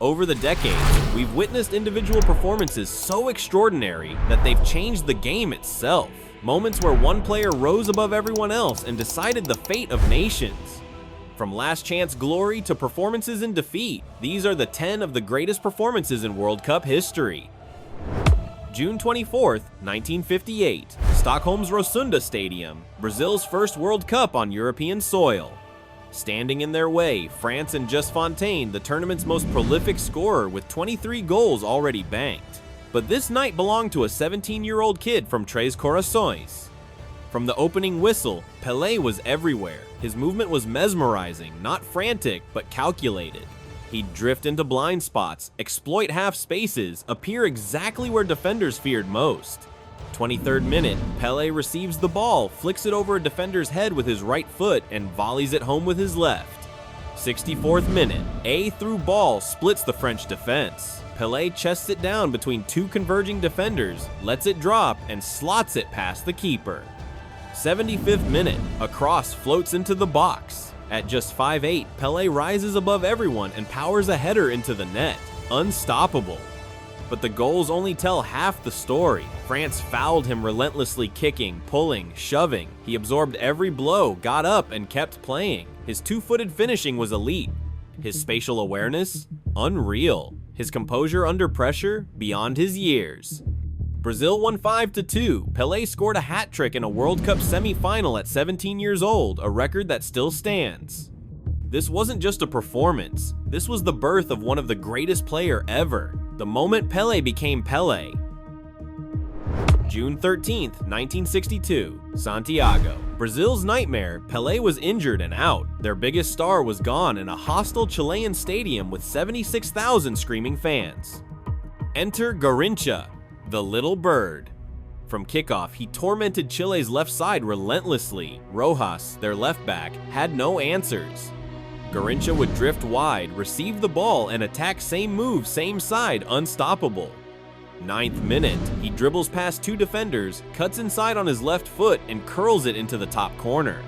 Over the decades, we've witnessed individual performances so extraordinary that they've changed the game itself. Moments where one player rose above everyone else and decided the fate of nations. From last chance glory to performances in defeat, these are the 10 of the greatest performances in World Cup history. June 24th, 1958, Stockholm's Rosunda Stadium, Brazil's first World Cup on European soil. Standing in their way, France and Just Fontaine, the tournament's most prolific scorer with 23 goals already banked. But this night belonged to a 17-year-old kid from Três Corações. From the opening whistle, Pele was everywhere. His movement was mesmerizing, not frantic, but calculated. He'd drift into blind spots, exploit half spaces, appear exactly where defenders feared most. 23rd minute, Pele receives the ball, flicks it over a defender's head with his right foot, and volleys it home with his left. 64th minute, a through ball splits the French defense. Pele chests it down between two converging defenders, lets it drop, and slots it past the keeper. 75th minute, a cross floats into the box. At just 5'8", Pele rises above everyone and powers a header into the net. Unstoppable. But the goals only tell half the story. France fouled him, relentlessly kicking, pulling, shoving. He absorbed every blow, got up, and kept playing. His two-footed finishing was elite. His spatial awareness? Unreal. His composure under pressure? Beyond his years. Brazil won 5-2. Pele scored a hat trick in a World Cup semi-final at 17 years old, a record that still stands. This wasn't just a performance. This was the birth of one of the greatest player ever. The moment Pele became Pele. June 13th, 1962, Santiago. Brazil's nightmare, Pele was injured and out. Their biggest star was gone in a hostile Chilean stadium with 76,000 screaming fans. Enter Garrincha, the little bird. From kickoff, he tormented Chile's left side relentlessly. Rojas, their left back, had no answers. Garrincha would drift wide, receive the ball, and attack same move, same side, unstoppable. 9th minute, he dribbles past two defenders, cuts inside on his left foot, and curls it into the top corner.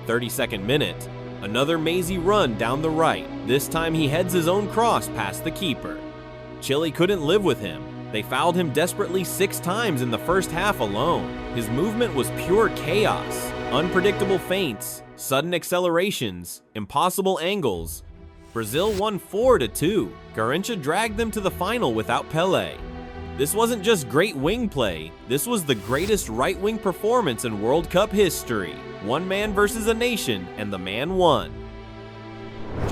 32nd minute, another mazy run down the right. This time he heads his own cross past the keeper. Chile couldn't live with him. They fouled him desperately 6 times in the first half alone. His movement was pure chaos. Unpredictable feints, sudden accelerations, impossible angles. Brazil won 4-2. Garrincha dragged them to the final without Pele. This wasn't just great wing play, this was the greatest right-wing performance in World Cup history. One man versus a nation, and the man won.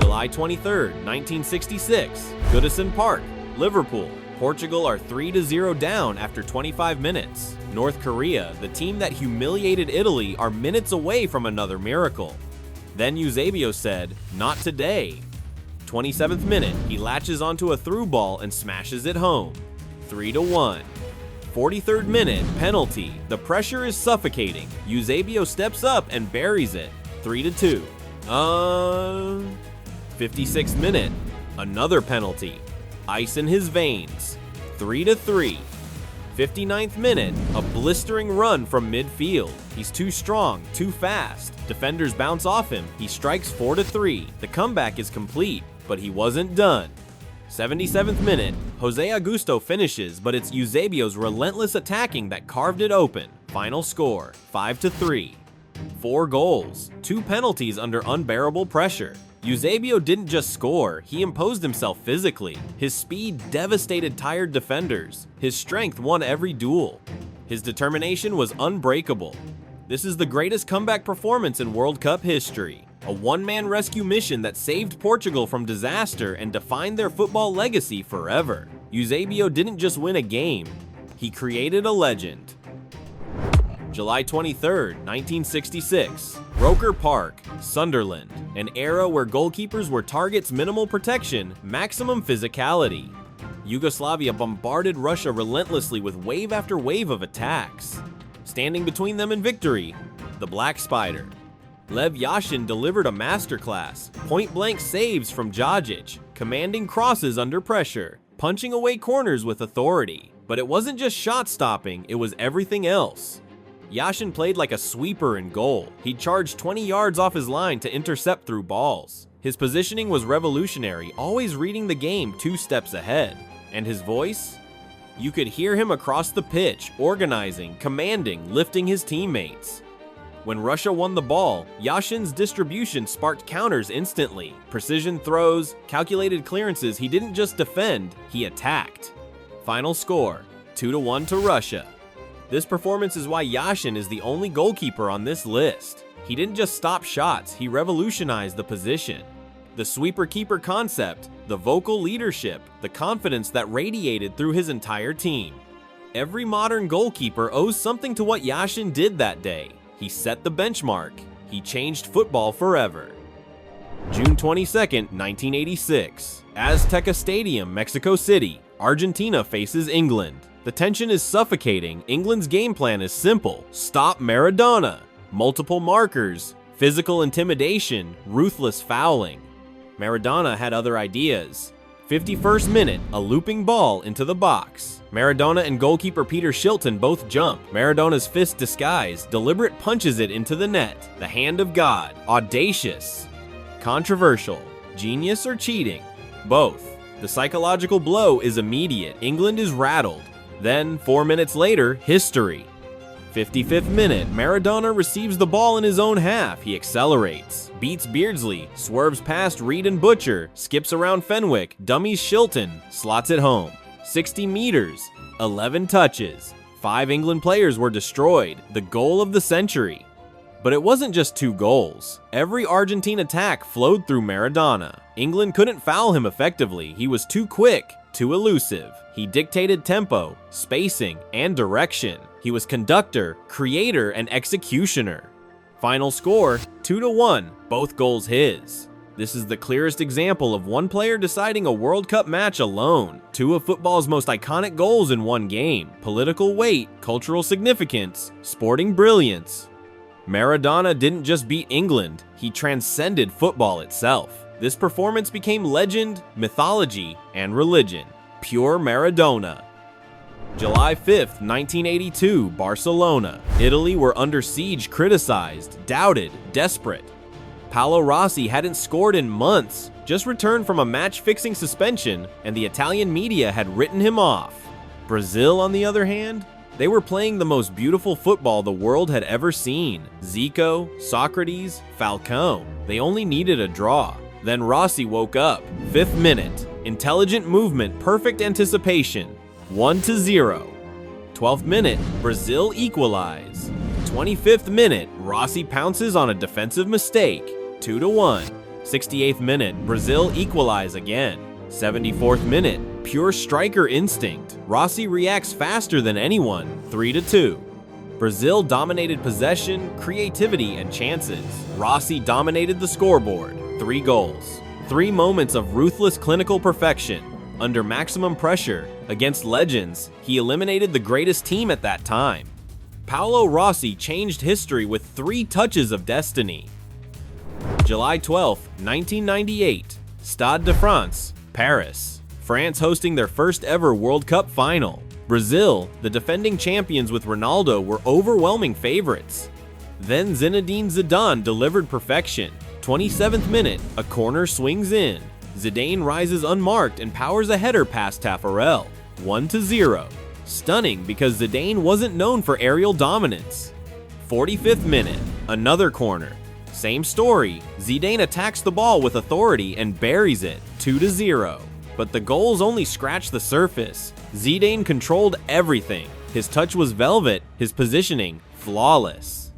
July 23rd, 1966, Goodison Park, Liverpool. Portugal are 3-0 down after 25 minutes. North Korea, the team that humiliated Italy, are minutes away from another miracle. Then Eusebio said, "Not today." 27th minute, he latches onto a through ball and smashes it home. 3-1. 43rd minute, penalty. The pressure is suffocating. Eusebio steps up and buries it. 3-2. 56th minute, another penalty. Ice in his veins. 3-3. 59th minute, a blistering run from midfield. He's too strong, too fast. Defenders bounce off him. He strikes 4-3. The comeback is complete, but he wasn't done. 77th minute, Jose Augusto finishes, but it's Eusebio's relentless attacking that carved it open. Final score, 5-3. 4 goals, 2 penalties under unbearable pressure. Eusebio didn't just score, he imposed himself physically. His speed devastated tired defenders. His strength won every duel. His determination was unbreakable. This is the greatest comeback performance in World Cup history. A one-man rescue mission that saved Portugal from disaster and defined their football legacy forever. Eusebio didn't just win a game, he created a legend. July 23rd, 1966, Roker Park, Sunderland, an era where goalkeepers were targets minimal protection, maximum physicality. Yugoslavia bombarded Russia relentlessly with wave after wave of attacks. Standing between them and victory, the Black Spider. Lev Yashin delivered a masterclass, point-blank saves from Djadjic, commanding crosses under pressure, punching away corners with authority. But it wasn't just shot stopping, it was everything else. Yashin played like a sweeper in goal. He charged 20 yards off his line to intercept through balls. His positioning was revolutionary, always reading the game 2 steps ahead. And his voice? You could hear him across the pitch, organizing, commanding, lifting his teammates. When Russia won the ball, Yashin's distribution sparked counters instantly. Precision throws, calculated clearances. He didn't just defend, he attacked. Final score, 2-1 to Russia. This performance is why Yashin is the only goalkeeper on this list. He didn't just stop shots, he revolutionized the position. The sweeper-keeper concept, the vocal leadership, the confidence that radiated through his entire team. Every modern goalkeeper owes something to what Yashin did that day. He set the benchmark. He changed football forever. June 22nd, 1986. Azteca Stadium, Mexico City. Argentina faces England. The tension is suffocating. England's game plan is simple. Stop Maradona. Multiple markers, physical intimidation, ruthless fouling. Maradona had other ideas. 51st minute, a looping ball into the box. Maradona and goalkeeper Peter Shilton both jump. Maradona's fist disguised, deliberate punches it into the net. The hand of God. Audacious. Controversial. Genius or cheating? Both. The psychological blow is immediate. England is rattled. Then, 4 minutes later, history. 55th minute, Maradona receives the ball in his own half. He accelerates, beats Beardsley, swerves past Reed and Butcher, skips around Fenwick, dummies Shilton, slots it home. 60 meters, 11 touches. 5 England players were destroyed, the goal of the century. But it wasn't just 2 goals. Every Argentine attack flowed through Maradona. England couldn't foul him effectively. He was too quick, too elusive. He dictated tempo, spacing, and direction. He was conductor, creator, and executioner. Final score, 2-1, both goals his. This is the clearest example of one player deciding a World Cup match alone. 2 of football's most iconic goals in one game. Political weight, cultural significance, sporting brilliance. Maradona didn't just beat England, he transcended football itself. This performance became legend, mythology, and religion. Pure Maradona. July 5th, 1982, Barcelona. Italy were under siege, criticized, doubted, desperate. Paulo Rossi hadn't scored in months, just returned from a match-fixing suspension, and the Italian media had written him off. Brazil, on the other hand, they were playing the most beautiful football the world had ever seen. Zico, Socrates, Falcao. They only needed a draw. Then Rossi woke up. 5th minute. Intelligent movement, perfect anticipation. 1-0. 12th minute, Brazil equalize. 25th minute, Rossi pounces on a defensive mistake. 2-1. 68th minute, Brazil equalize again. 74th minute, pure striker instinct. Rossi reacts faster than anyone. 3-2. Brazil dominated possession, creativity, and chances. Rossi dominated the scoreboard. 3 goals. 3 moments of ruthless clinical perfection. Under maximum pressure, against legends, he eliminated the greatest team at that time. Paulo Rossi changed history with 3 touches of destiny. July 12, 1998, Stade de France, Paris. France hosting their first ever World Cup final. Brazil, the defending champions with Ronaldo, were overwhelming favorites. Then Zinedine Zidane delivered perfection. 27th minute, a corner swings in. Zidane rises unmarked and powers a header past Taffarel. 1-0. Stunning because Zidane wasn't known for aerial dominance. 45th minute, another corner. Same story, Zidane attacks the ball with authority and buries it. 2-0. But the goals only scratched the surface. Zidane controlled everything. His touch was velvet, his positioning flawless.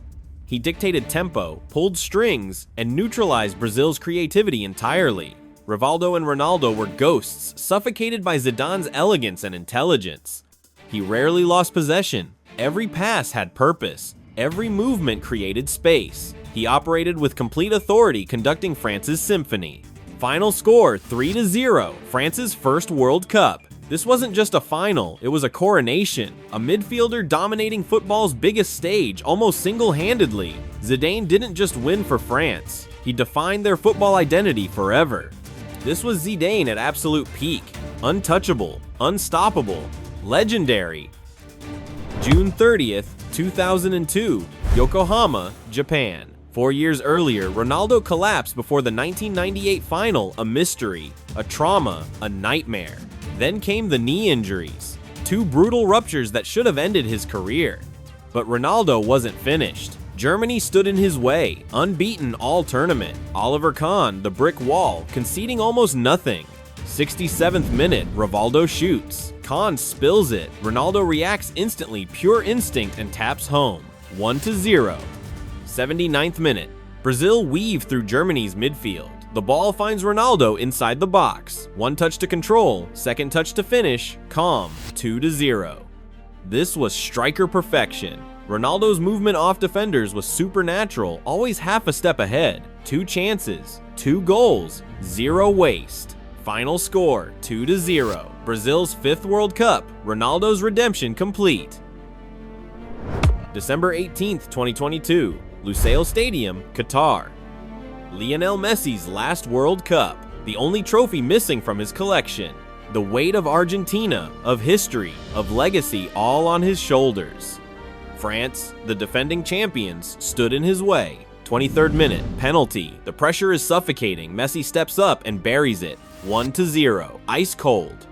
He dictated tempo, pulled strings, and neutralized Brazil's creativity entirely. Rivaldo and Ronaldo were ghosts, suffocated by Zidane's elegance and intelligence. He rarely lost possession. Every pass had purpose. Every movement created space. He operated with complete authority, conducting France's symphony. Final score, 3-0, France's first World Cup. This wasn't just a final, it was a coronation. A midfielder dominating football's biggest stage, almost single-handedly. Zidane didn't just win for France, he defined their football identity forever. This was Zidane at absolute peak. Untouchable, unstoppable, legendary. June 30th, 2002, Yokohama, Japan. 4 years earlier, Ronaldo collapsed before the 1998 final, a mystery, a trauma, a nightmare. Then came the knee injuries, 2 brutal ruptures that should have ended his career. But Ronaldo wasn't finished. Germany stood in his way, unbeaten all tournament. Oliver Kahn, the brick wall, conceding almost nothing. 67th minute, Rivaldo shoots. Kahn spills it. Ronaldo reacts instantly, pure instinct, and taps home. 1-0. 79th minute, Brazil weave through Germany's midfield. The ball finds Ronaldo inside the box. 1 touch to control, 2nd touch to finish, calm, 2-0. This was striker perfection. Ronaldo's movement off defenders was supernatural, always half a step ahead. 2 chances, 2 goals, 0 waste. Final score, 2-0. Brazil's 5th World Cup, Ronaldo's redemption complete. December 18th, 2022, Lusail Stadium, Qatar. Lionel Messi's last World Cup, the only trophy missing from his collection. The weight of Argentina, of history, of legacy, all on his shoulders. France, the defending champions, stood in his way. 23rd minute, penalty. The pressure is suffocating. Messi steps up and buries it. 1-0, ice cold.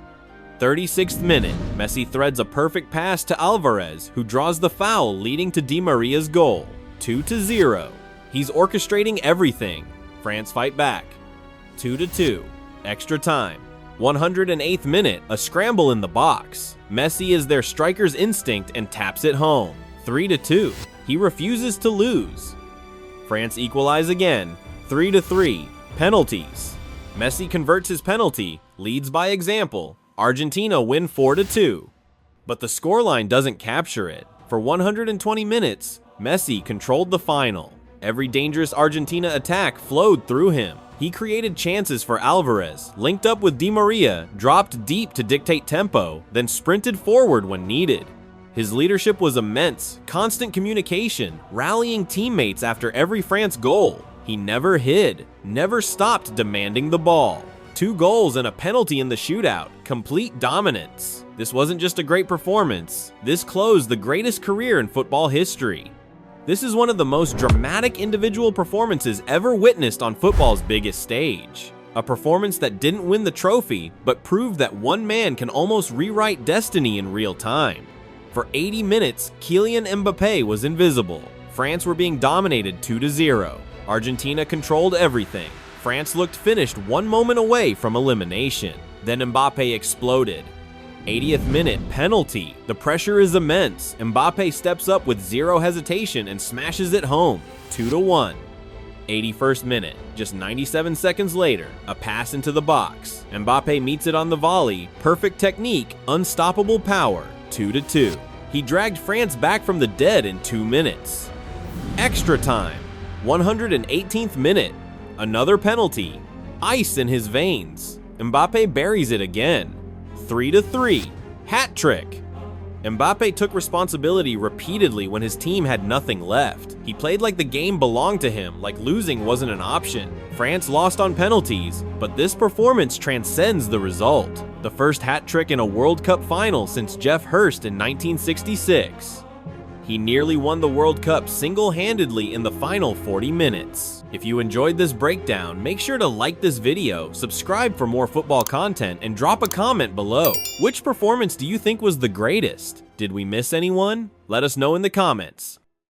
36th minute, Messi threads a perfect pass to Alvarez, who draws the foul leading to Di Maria's goal. 2-0. He's orchestrating everything. France fight back. 2-2, extra time. 108th minute, a scramble in the box. Messi is their striker's instinct and taps it home. 3-2. He refuses to lose. France equalize again. 3-3. Penalties. Messi converts his penalty, leads by example. Argentina win 4-2. But the scoreline doesn't capture it. For 120 minutes, Messi controlled the final. Every dangerous Argentina attack flowed through him. He created chances for Alvarez, linked up with Di Maria, dropped deep to dictate tempo, then sprinted forward when needed. His leadership was immense, constant communication, rallying teammates after every France goal. He never hid, never stopped demanding the ball. 2 goals and a penalty in the shootout, complete dominance. This wasn't just a great performance, this closed the greatest career in football history. This is one of the most dramatic individual performances ever witnessed on football's biggest stage. A performance that didn't win the trophy, but proved that one man can almost rewrite destiny in real time. For 80 minutes, Kylian Mbappe was invisible. France were being dominated 2-0. Argentina controlled everything. France looked finished 1 moment away from elimination. Then Mbappe exploded. 80th minute, penalty. The pressure is immense. Mbappe steps up with 0 hesitation and smashes it home. 2-1. 81st minute, just 97 seconds later, a pass into the box. Mbappe meets it on the volley. Perfect technique, unstoppable power. 2-2. He dragged France back from the dead in 2 minutes. Extra time. 118th minute. Another penalty. Ice in his veins. Mbappe buries it again. 3-3. Hat trick. Mbappe took responsibility repeatedly when his team had nothing left. He played like the game belonged to him, like losing wasn't an option. France lost on penalties, but this performance transcends the result. The first hat trick in a World Cup final since Jeff Hurst in 1966. He nearly won the World Cup single-handedly in the final 40 minutes. If you enjoyed this breakdown, make sure to like this video, subscribe for more football content, and drop a comment below. Which performance do you think was the greatest? Did we miss anyone? Let us know in the comments.